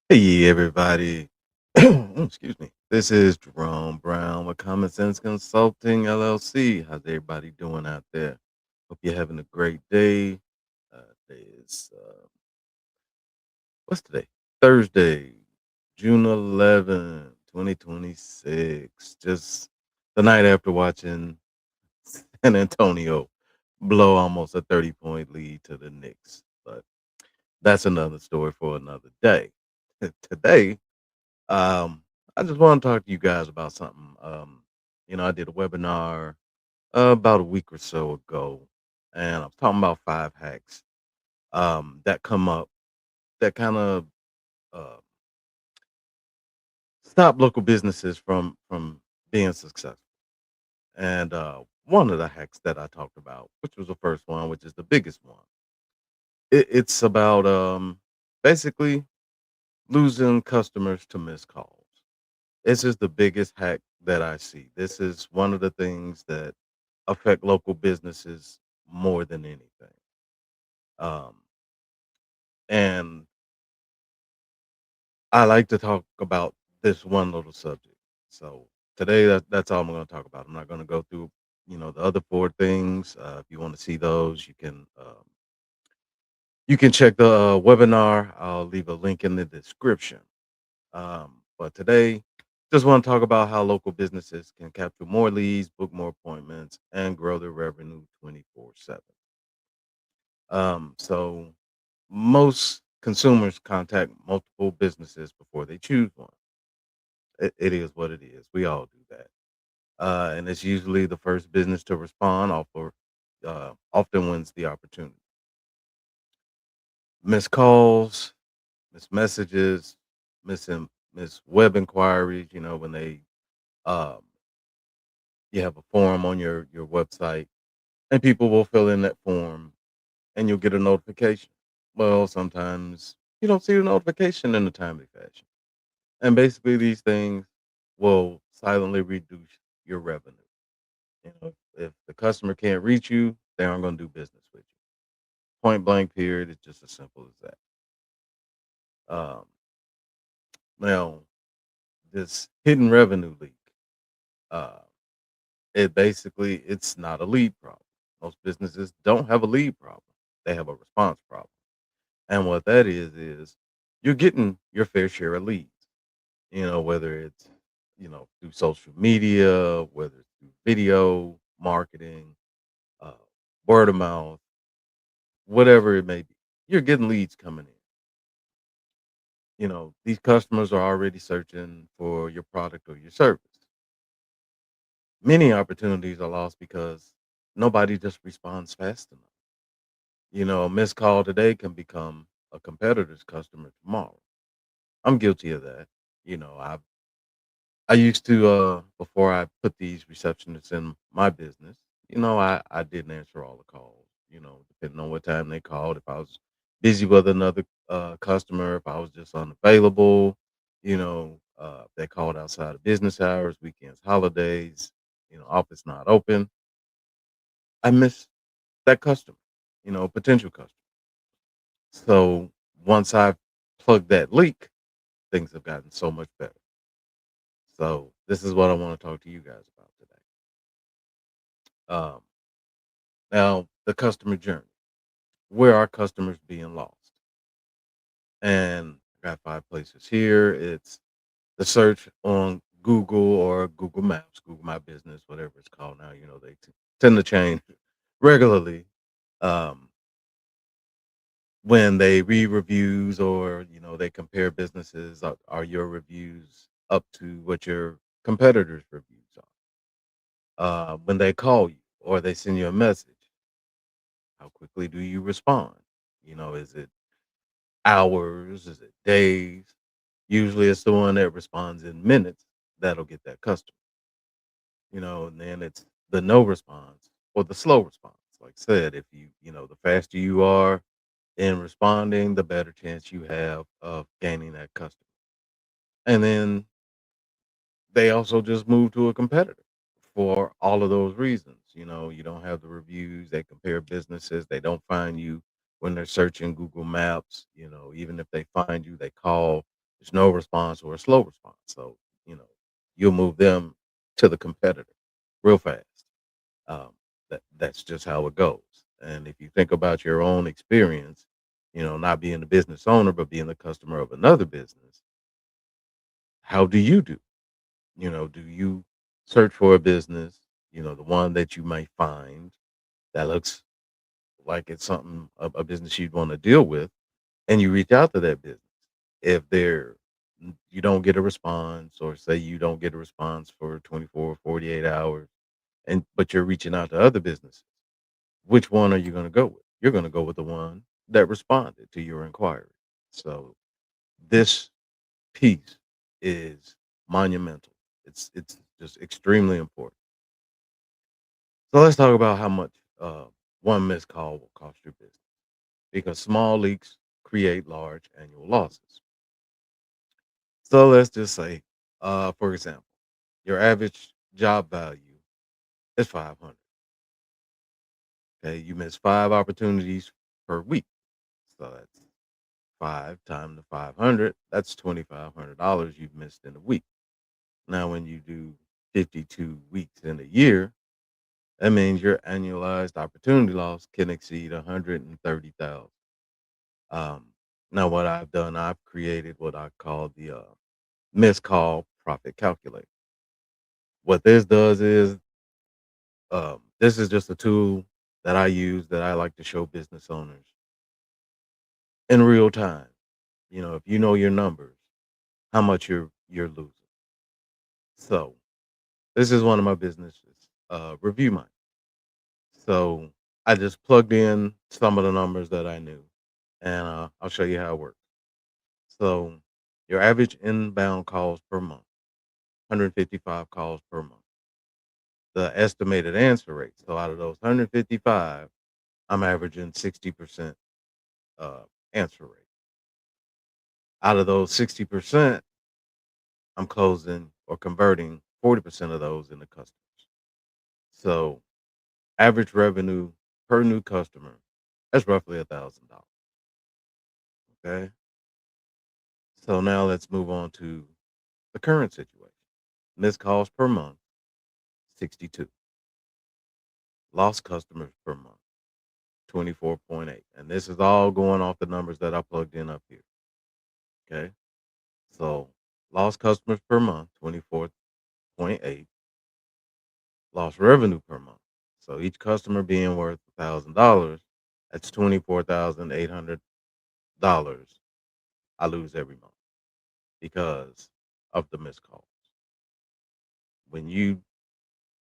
Hey, everybody. Excuse me. This is Jerome Brown with Common Cents Consulting LLC. How's everybody doing out there? Hope you're having a great day. Today is, what's today? Thursday, June 11th, 2026. Just the night after watching San Antonio blow almost a 30-point lead to the Knicks. But that's another story for another day. Today, Um, I just want to talk to you guys about something. I did a webinar about a week or so ago, and I was talking about 5 hacks that come up that kind of uh, stop local businesses from being successful. And one of the hacks that I talked about, which was the first one, which is the biggest one, it's about basically losing customers to missed calls. This is the biggest hack that I see. This is one of the things that affect local businesses more than anything. Um, and I like to talk about this one little subject. So today, that's all I'm going to talk about. I'm not going to go through, the other four things. If you want to see those, you can check the webinar. I'll leave a link in the description. But today, just want to talk about how local businesses can capture more leads, book more appointments, and grow their revenue 24/7. So most consumers contact multiple businesses before they choose one. It is what it is. We all do that. And it's usually the first business to respond often wins the opportunity. Missed calls, missed messages, miss web inquiries, when um, you have a form on your website and people will fill in that form and you'll get a notification. Well, sometimes you don't see the notification in a timely fashion. And basically these things will silently reduce your revenue. If the customer can't reach you, they aren't going to do business with you. Point blank period. It's just as simple as that. Now, this hidden revenue leak, uh, it's not a lead problem. Most businesses don't have a lead problem. They have a response problem. And what that is you're getting your fair share of leads, whether it's, through social media, whether it's through video marketing, uh, word of mouth, whatever it may be. You're getting leads coming in. These customers are already searching for your product or your service. Many opportunities are lost because nobody just responds fast enough. A missed call today can become a competitor's customer tomorrow. I'm guilty of that. I used to before I put these receptionists in my business, I didn't answer all the calls, depending on what time they called. If I was busy with another customer, if I was just unavailable, if they called outside of business hours, weekends, holidays, office not open, I miss that customer, potential customer. So once I plugged that leak, things have gotten so much better. So this is what I want to talk to you guys about today. Um, Now, the customer journey. Where are customers being lost? And I got 5 places here. It's the search on Google or Google Maps, Google My Business, whatever it's called now. They tend to change regularly um, when they read reviews or, they compare businesses. Are your reviews up to what your competitors' reviews are? When they call you or they send you a message, how quickly do you respond? Is it hours? Is it days? Usually it's the one that responds in minutes that'll get that customer, and then it's the no response or the slow response. Like I said, if the faster you are in responding, the better chance you have of gaining that customer. And then they also just move to a competitor for all of those reasons. You don't have the reviews, they compare businesses, they don't find you when they're searching Google Maps, even if they find you, they call. There's no response or a slow response. So, you know, you'll move them to the competitor real fast. Um, that's just how it goes. And if you think about your own experience, not being the business owner, but being the customer of another business, how do you do? Do you search for a business, the one that you might find that looks like it's something a business you'd want to deal with, and you reach out to that business. If you don't get a response, or say you don't get a response for 24 or 48 hours, but you're reaching out to other businesses, which one are you going to go with? You're going to go with the one that responded to your inquiry. So this piece is monumental. It's just extremely important. So let's talk about how much one missed call will cost your business, because small leaks create large annual losses. So let's just say, for example, your average job value is 500. Okay, you miss 5 opportunities per week. So that's 5 times the 500. That's $2,500 you've missed in a week. Now, when you do 52 weeks in a year, that means your annualized opportunity loss can exceed 130,000. Um, Now, what I've done, I've created what I call the missed call profit calculator. What this does is, this is just a tool that I use, that I like to show business owners in real time. If you know your numbers, how much you're losing. So this is one of my businesses, review mine. So I just plugged in some of the numbers that I knew, and I'll show you how it works. So your average inbound calls per month, 155 calls per month. The estimated answer rate. So out of those 155, I'm averaging 60% uh, answer rate. Out of those 60%, I'm closing or converting 40% of those into customers. So average revenue per new customer, that's roughly $1,000. Okay. So now let's move on to the current situation. Missed calls per month, 62. Lost customers per month, 24.8. And this is all going off the numbers that I plugged in up here. Okay. So lost customers per month, 24.8. Lost revenue per month. So each customer being worth $1,000, that's $24,800 I lose every month because of the missed calls. When you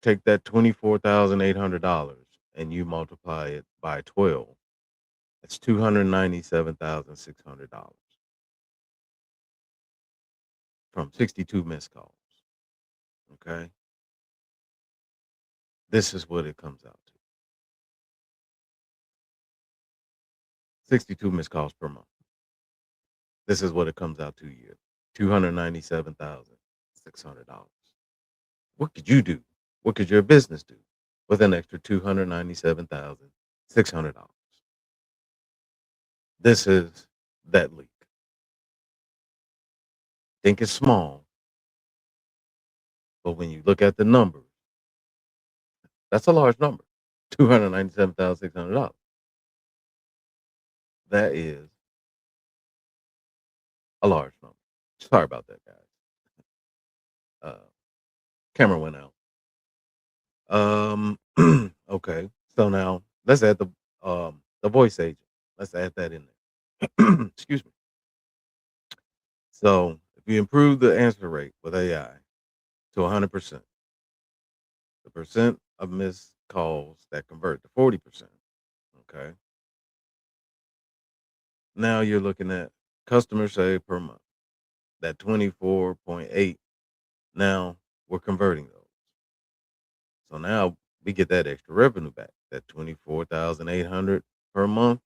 take that $24,800 and you multiply it by 12, that's $297,600 from 62 missed calls. Okay. This is what it comes out to: 62 missed calls per month. This is what it comes out to a year: $297,600. What could you do? What could your business do with an extra $297,600? This is that leak. Think it's small, but when you look at the numbers, that's a large number. $297,600. That is a large number. Sorry about that, guys. Uh, Camera went out. Okay. So now let's add the voice agent. Let's add that in there. Excuse me. So if you improve the answer rate with AI to 100%, the percent of missed calls that convert to 40%. Okay. Now you're looking at customer save per month. That 24.8. Now we're converting those. So now we get that extra revenue back. That 24,800 per month.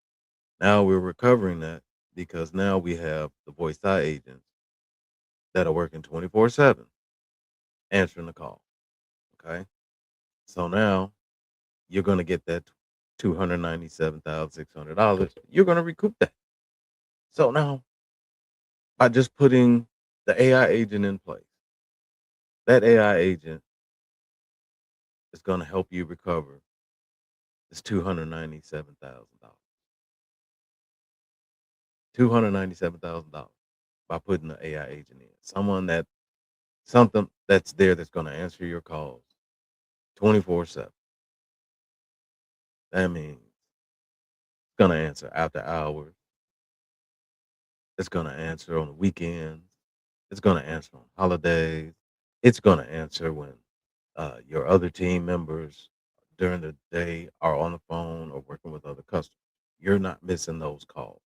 Now we're recovering that because now we have the voice AI agents that are working 24/7 answering the call. Okay. So now you're going to get that $297,600. You're going to recoup that. So now by just putting the AI agent in place. That AI agent is going to help you recover this $297,000. $297,000 by putting the AI agent in. Something that's there that's going to answer your calls 24/7. That means it's going to answer after hours. It's going to answer on the weekends. It's going to answer on holidays. It's going to answer when your other team members during the day are on the phone or working with other customers. You're not missing those calls.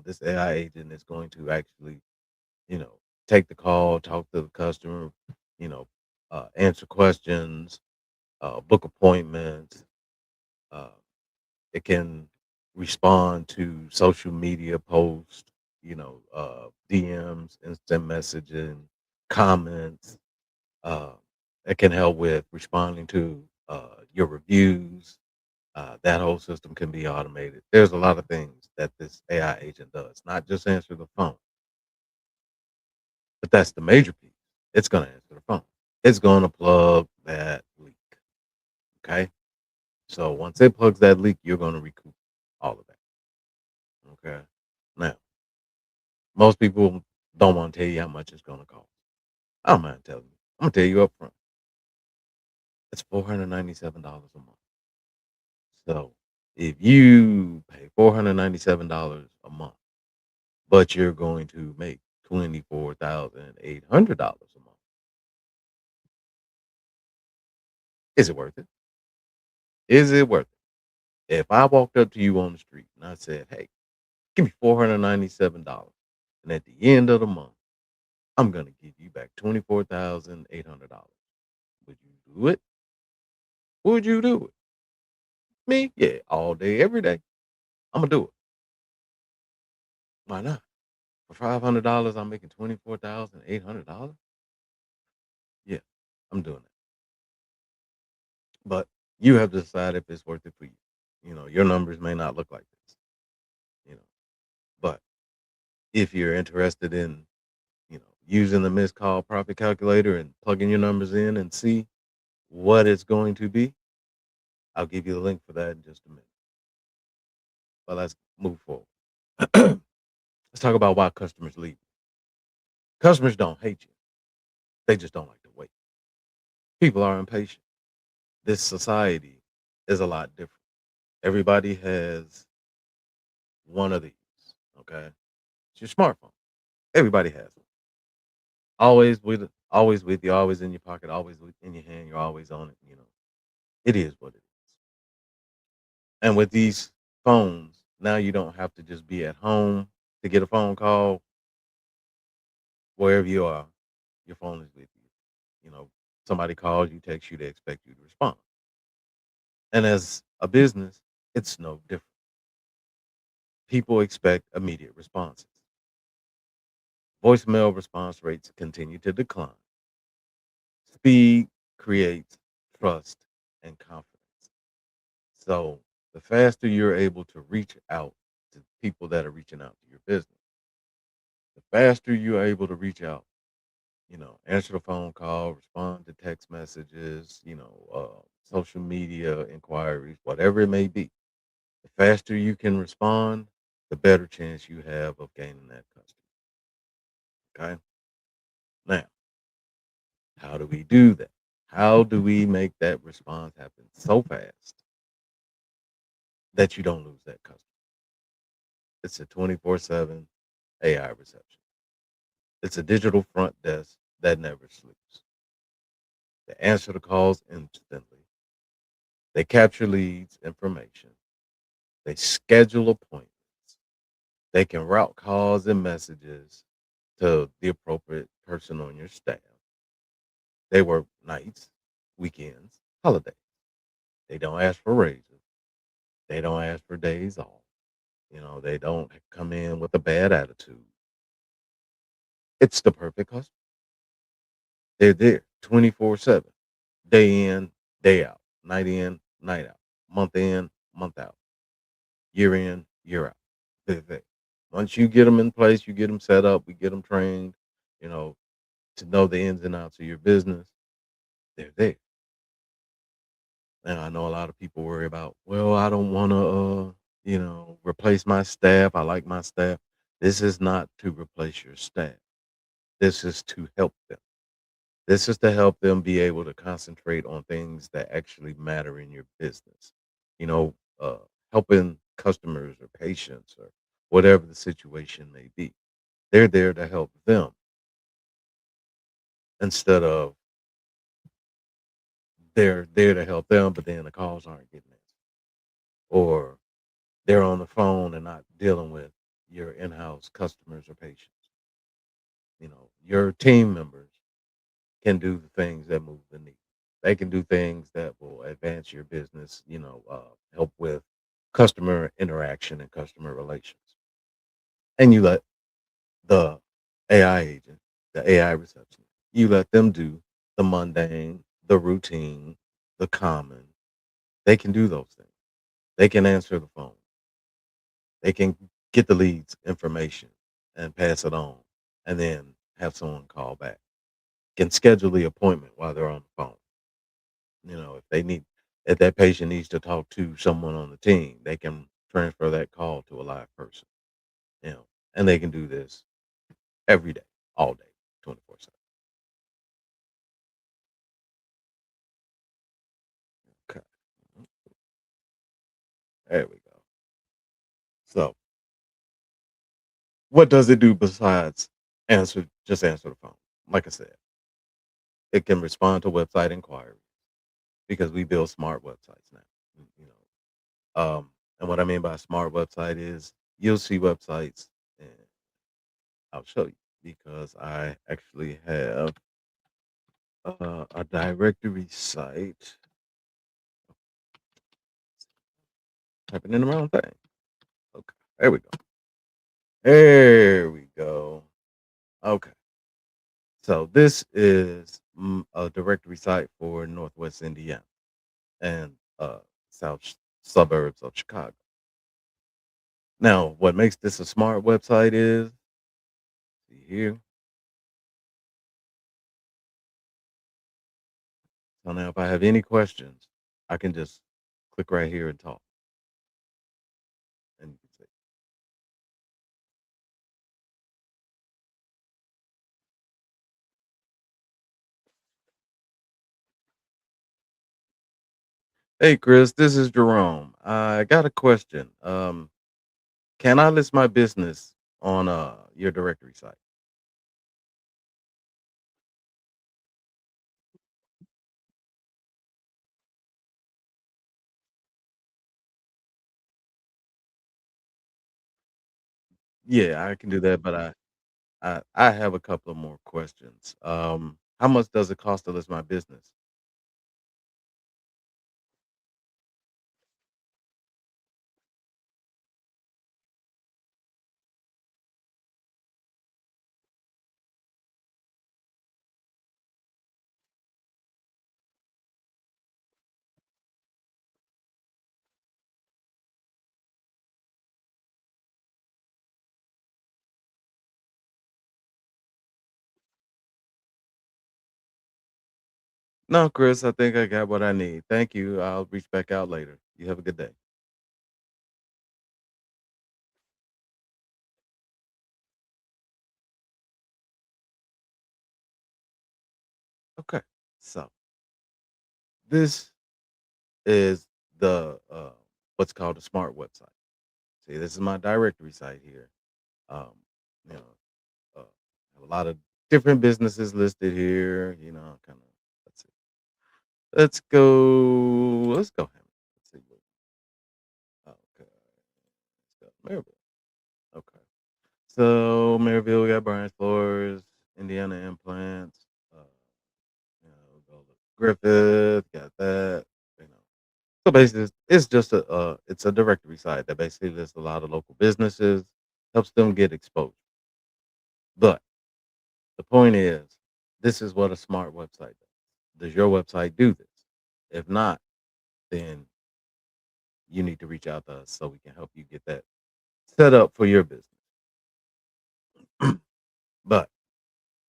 This AI agent is going to actually, you know, take the call, talk to the customer, you know, answer questions, book appointments. Uh, it can respond to social media posts, DMs, instant messaging, comments. Uh, it can help with responding to your reviews. That whole system can be automated. There's a lot of things that this AI agent does, not just answer the phone, but that's the major piece. It's going to answer the phone. It's going to plug that leak. Okay. So once it plugs that leak, you're going to recoup all of that. Okay. Now, most people don't want to tell you how much it's going to cost. I don't mind telling you. I'm going to tell you up front. It's $497 a month. So if you pay $497 a month, but you're going to make $24,800 a month, is it worth it? Is it worth it? If I walked up to you on the street and I said, "Hey, give me $497, and at the end of the month, I'm gonna give you back $24,800." Would you do it? Would you do it? Me? Yeah, all day, every day. I'm gonna do it. Why not? For $500, I'm making $24,800. Yeah, I'm doing it. But you have to decide if it's worth it for you. Your numbers may not look like this. You know, but if you're interested in, using the missed call profit calculator and plugging your numbers in and see what it's going to be, I'll give you the link for that in just a minute. But let's move forward. Let's talk about why customers leave. Customers don't hate you. They just don't like to wait. People are impatient. This society is a lot different. Everybody has one of these. Okay. It's your smartphone. Everybody has one. Always with you, always in your pocket, in your hand. You're always on it. It is what it is. And with these phones, now you don't have to just be at home to get a phone call. Wherever you are, your phone is with you. You know, Somebody calls you, texts you, they expect you to respond. And as a business, it's no different. People expect immediate responses. Voicemail response rates continue to decline. Speed creates trust and confidence. So the faster you're able to reach out to people that are reaching out to your business, the faster you're able to reach out, answer the phone call, respond to text messages, social media inquiries, whatever it may be. The faster you can respond, the better chance you have of gaining that customer. Okay. Now, how do we do that? How do we make that response happen so fast that you don't lose that customer? It's a 24/7 AI reception. It's a digital front desk that never sleeps. They answer the calls instantly. They capture leads, information. They schedule appointments. They can route calls and messages to the appropriate person on your staff. They work nights, weekends, holidays. They don't ask for raises. They don't ask for days off. They don't come in with a bad attitude. It's the perfect customer. They're there 24/7, day in, day out, night in, night out, month in, month out, year in, year out. They're there. Once you get them in place, you get them set up, we get them trained, you know, to know the ins and outs of your business, they're there. And I know a lot of people worry about, well, I don't want to, replace my staff. I like my staff. This is not to replace your staff. This is to help them. This is to help them be able to concentrate on things that actually matter in your business. You know, helping customers or patients or whatever the situation may be. They're there to help them instead of they're there to help them, but then the calls aren't getting answered. Or they're on the phone and not dealing with your in-house customers or patients. Your team members can do the things that move the needle. They can do things that will advance your business, help with customer interaction and customer relations. And you let the AI agent, the AI receptionist, you let them do the mundane, the routine, the common. They can do those things. They can answer the phone. They can get the leads information and pass it on and then have someone call back. Can schedule the appointment while they're on the phone. If that patient needs to talk to someone on the team, they can transfer that call to a live person, you know, and they can do this every day, all day, 24/7. Okay. There we go. So, what does it do besides answer the phone? Like I said, it can respond to website inquiries because we build smart websites now. You and what I mean by a smart website is you'll see websites, and I'll show you because I actually have a directory site. Typing in the wrong thing. Okay, there we go. There we go. Okay, so this is a directory site for Northwest Indiana and south suburbs of Chicago. Now, what makes this a smart website is see here. So now, if I have any questions, I can just click right here and talk, and you can see. Hey, Chris, this is Jerome. I got a question. Can I list my business on your directory site? Yeah, I can do that, but I have a couple of more questions. How much does it cost to list my business? No, Chris, I think I got what I need. Thank you. I'll reach back out later. You have a good day. Okay. So this is the what's called a smart website. See, this is my directory site here. Um, you know, have a lot of different businesses listed here. Kind of. Let's see. Let's go. Let's go. Let's see. Okay. Let's go. Maryville. Okay. So Maryville, we got Brian's Floors, Indiana Implants, uh, go to Griffith, got that. You know. So basically, it's just it's a directory site that basically lists a lot of local businesses, helps them get exposure. But the point is, this is what a smart website does. Does your website do this? If not, then you need to reach out to us so we can help you get that set up for your business. But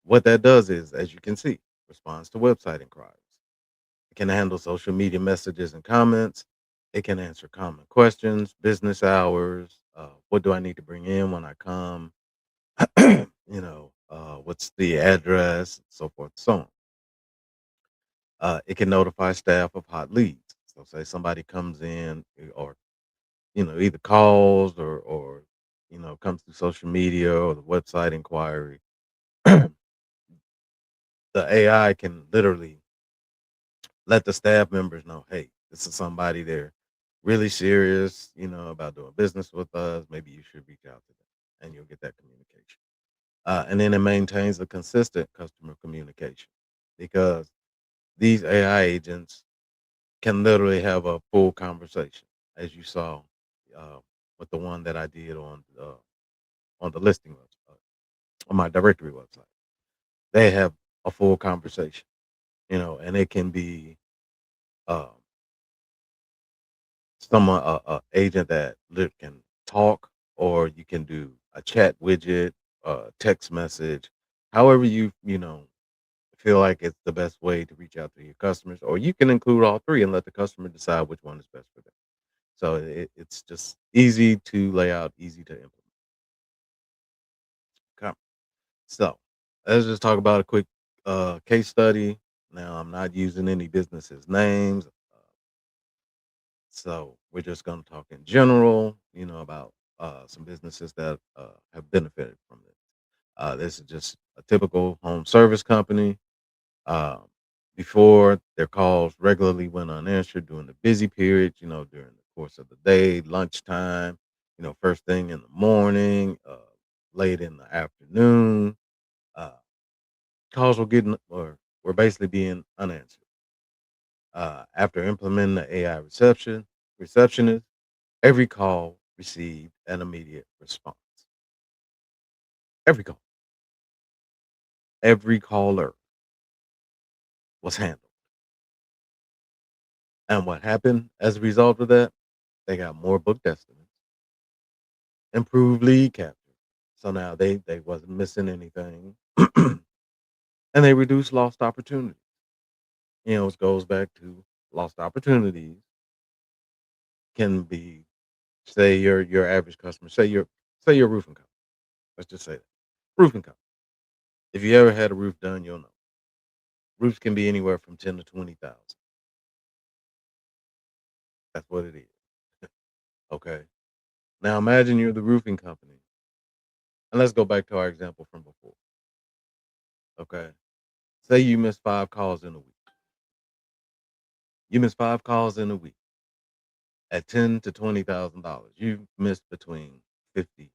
what that does is, as you can see, responds to website inquiries. It can handle social media messages and comments. It can answer common questions, business hours. What do I need to bring in when I come? What's the address, so forth, so on. It can notify staff of hot leads. So, say somebody comes in, or either calls or comes through social media or the website inquiry. The AI can literally let the staff members know, hey, this is somebody they're really serious, about doing business with us. Maybe you should reach out to them, and you'll get that communication. And then it maintains a consistent customer communication because these AI agents can literally have a full conversation, as you saw uh, with the one that I did on the listing website, on my directory website. They have a full conversation, and it can be um, someone a agent that can talk, or you can do a chat widget, text message, however you feel like it's the best way to reach out to your customers, or you can include all three and let the customer decide which one is best for them. So it's just easy to lay out, easy to implement. Okay. So let's just talk about a quick case study. Now, I'm not using any businesses' names. So we're just going to talk in general, about some businesses that have benefited from this. This is just a typical home service company. Um, Before, their calls regularly went unanswered during the busy periods, during the course of the day, lunchtime, first thing in the morning, late in the afternoon. Uh, Calls were basically being unanswered. After implementing the AI receptionist, every call received an immediate response. Every call, every caller was handled. And what happened as a result of that? They got more booked estimates, improved lead capture. So now they wasn't missing anything, and they reduced lost opportunities. It goes back to lost opportunities can be, say your average customer, say your roofing company. Let's just say that roofing company. If you ever had a roof done, you'll know roofs can be anywhere from 10 to 20,000. That's what it is. Okay. Now imagine you're the roofing company, and let's go back to our example from before. Okay. Say you miss 5 calls in a week. You miss 5 calls in a week at $10 to $20,000. You missed between 50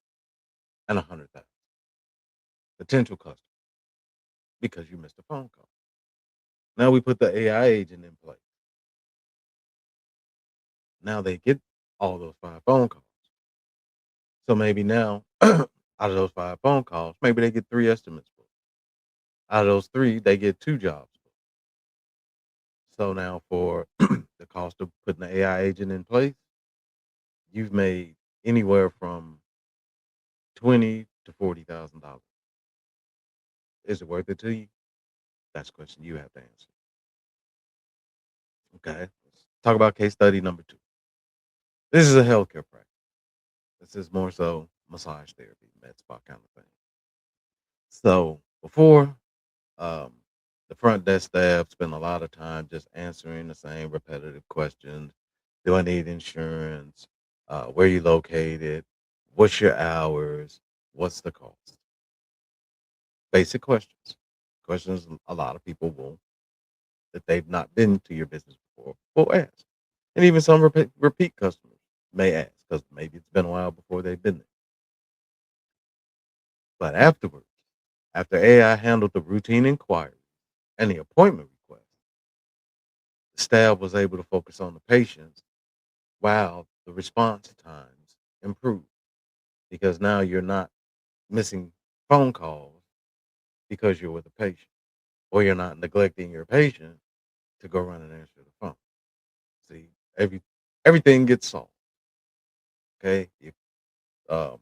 and 100,000 potential customers because you missed a phone call. Now we put the AI agent in place. Now they get all those 5 phone calls. So maybe now, out of those 5 phone calls, maybe they get 3 estimates booked. Out of those three, they get 2 jobs booked. So now for the cost of putting the AI agent in place, you've made anywhere from 20 to $40,000. Is it worth it to you? That's a question you have to answer. Okay. Let's talk about case study number two. This is a healthcare practice. This is more so massage therapy, med spa kind of thing. So before, um, the front desk staff spend a lot of time just answering the same repetitive questions. Do I need insurance? Where you located? What's your hours? What's the cost? Basic questions. Questions a lot of people will that they've not been to your business before will ask. And even some repeat customers may ask because maybe it's been a while before they've been there. But afterwards, after AI handled the routine inquiry and the appointment request, the staff was able to focus on the patients while the response times improved because now you're not missing phone calls because you're with a patient, or you're not neglecting your patient to go run and answer the phone. See, everything gets solved. Okay, if, um,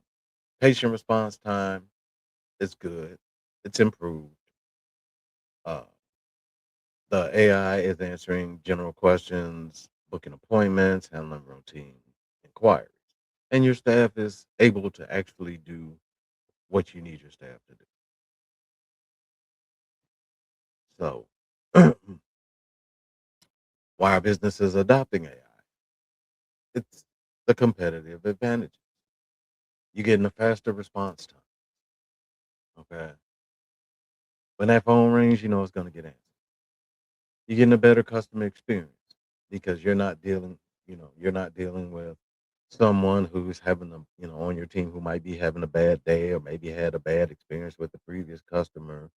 patient response time, It's good. It's improved. Uh, the AI is answering general questions, booking appointments, handling routine inquiries. And your staff is able to actually do what you need your staff to do. So, why are businesses adopting AI? It's the competitive advantage. You're getting a faster response time. Okay. When that phone rings, you know it's going to get answered. You're getting a better customer experience because you're not dealing with someone who's having on your team who might be having a bad day or maybe had a bad experience with the previous customer.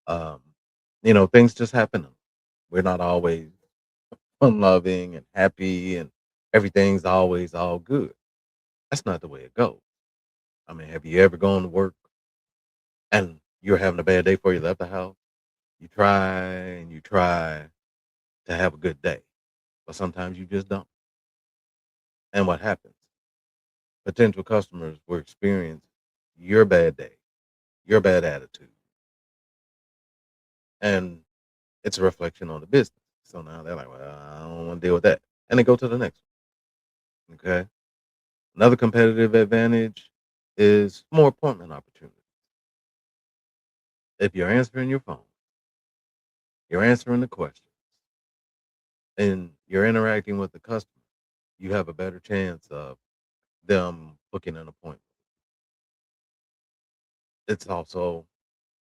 Um, things just happen. We're not always fun loving and happy and everything's always all good. That's not the way it goes. I mean, have you ever gone to work and you're having a bad day before you left the house? You try and you try to have a good day, but sometimes you just don't. And what happens? Potential customers will experience your bad day, your bad attitude, and it's a reflection on the business. So now they're like, well, I don't want to deal with that. And they go to the next one. Okay. Another competitive advantage is more appointment opportunities. If you're answering your phone, you're answering the questions, and you're interacting with the customer, you have a better chance of them booking an appointment. It's also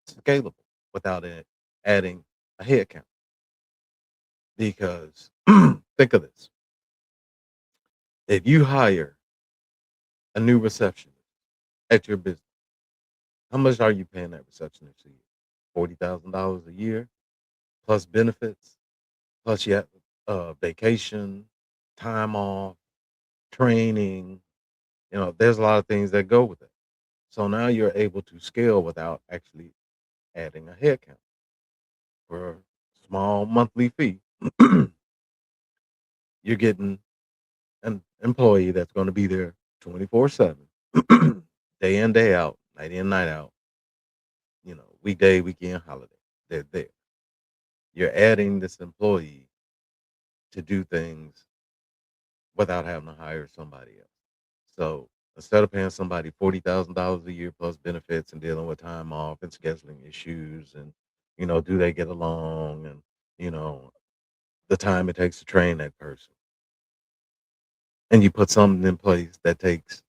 scalable without it adding a head count. Because think of this: if you hire a new receptionist at your business, how much are you paying that receptionist a year? $40,000 a year plus benefits, plus you have vacation, time off, training. There's a lot of things that go with it. So now you're able to scale without actually adding a headcount for a small monthly fee. You're getting an employee that's going to be there 24/7, day in, day out, night in, night out, weekday, weekend, holiday. They're there. You're adding this employee to do things without having to hire somebody else. So instead of paying somebody $40,000 a year plus benefits and dealing with time off and scheduling issues and, do they get along and, you know, the time it takes to train that person. And you put something in place that takes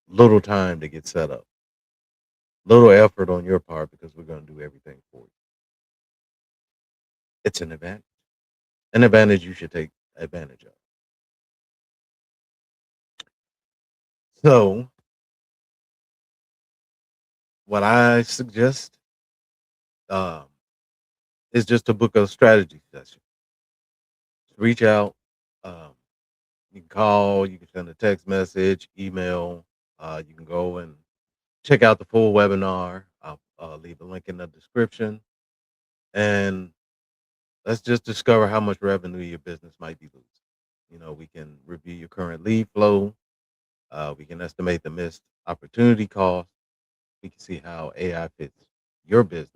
little time to get set up, little effort on your part because we're going to do everything for you. It's an advantage you should take advantage of. So what I suggest um, is just to book a strategy session. Reach out. Um, you can call, you can send a text message, email. You can go and check out the full webinar. I'll leave a link in the description. And let's just discover how much revenue your business might be losing. We can review your current lead flow. We can estimate the missed opportunity cost. We can see how AI fits your business.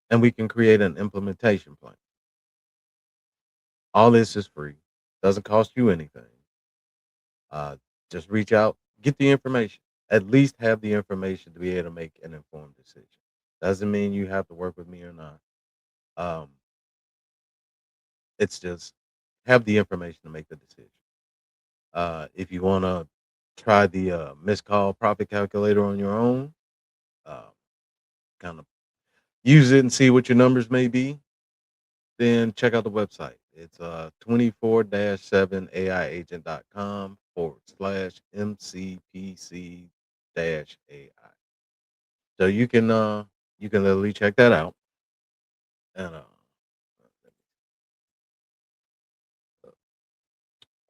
And we can create an implementation plan. All this is free, doesn't cost you anything. Uh, just reach out, get the information. At least have the information to be able to make an informed decision. Doesn't mean you have to work with me or not. Um, it's just have the information to make the decision. If you want to try the missed call profit calculator on your own, uh, kind of use it and see what your numbers may be, then check out the website. It's 24-7aiagent.com/MCPC AI. So you can literally check that out. And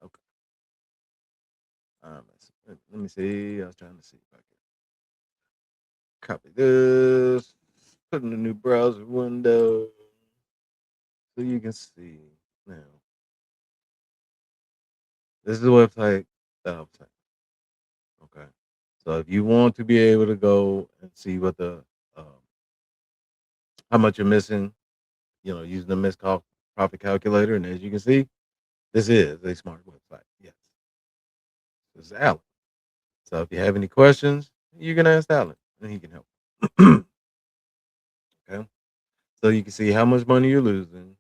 okay, let me see. I was trying to see if I can copy this, put in a new browser window so you can see. Now, this is the website that I'm saying. Okay. So if you want to be able to go and see what the how much you're missing, using the missed call profit calculator. And as you can see, this is a smart website. Yes, this is Alan. So if you have any questions, you can ask Alan and he can help. Okay. So you can see how much money you're losing,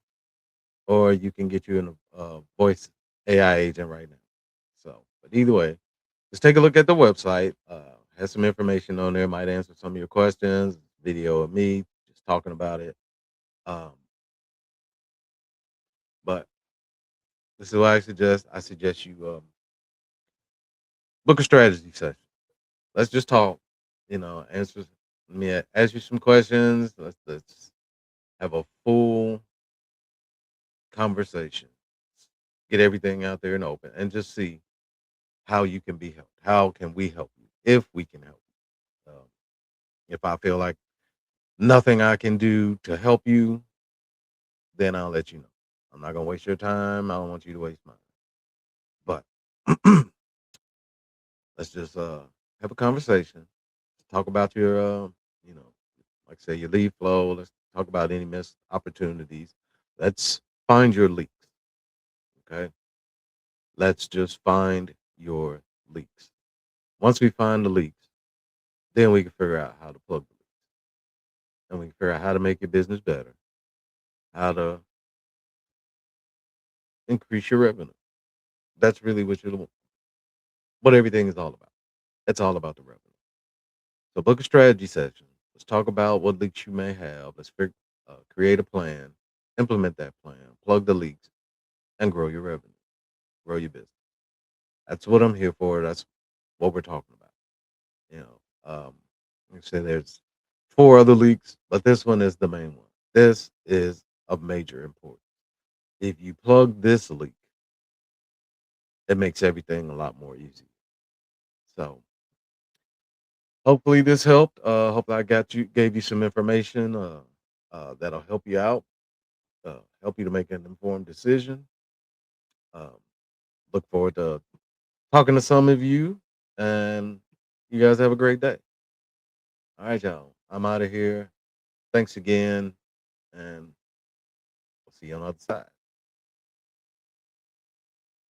or you can get you in a voice AI agent right now. So, but either way, just take a look at the website. Has some information on there. Might answer some of your questions. Video of me just talking about it. Um, but this is what I suggest. I suggest you book a strategy session. Let's just talk. Answer me. Ask you some questions. Let's have a full conversation. Get everything out there and open, and just see how you can be helped. How can we help you? If we can help you. If I feel like nothing I can do to help you, then I'll let you know. I'm not gonna waste your time. I don't want you to waste mine. But let's just have a conversation. Talk about your you know, like I say, your lead flow. Let's talk about any missed opportunities. Let's find your leaks. Okay. Let's just find your leaks. Once we find the leaks, then we can figure out how to plug the leaks. And we can figure out how to make your business better, how to increase your revenue. That's really what everything is all about. It's all about the revenue. So book a strategy session. Let's talk about what leaks you may have. Create a plan, implement that plan, plug the leaks, and grow your revenue, grow your business. That's what I'm here for. That's what we're talking about. You know, like I say there's four other leaks, but this one is the main one. This is of major importance. If you plug this leak, it makes everything a lot more easy. So hopefully this helped. Hopefully I gave you some information that'll help you out, help you to make an informed decision. Um, look forward to talking to some of you, and you guys have a great day. All right, y'all. I'm out of here. Thanks again, and we'll see you on the other side.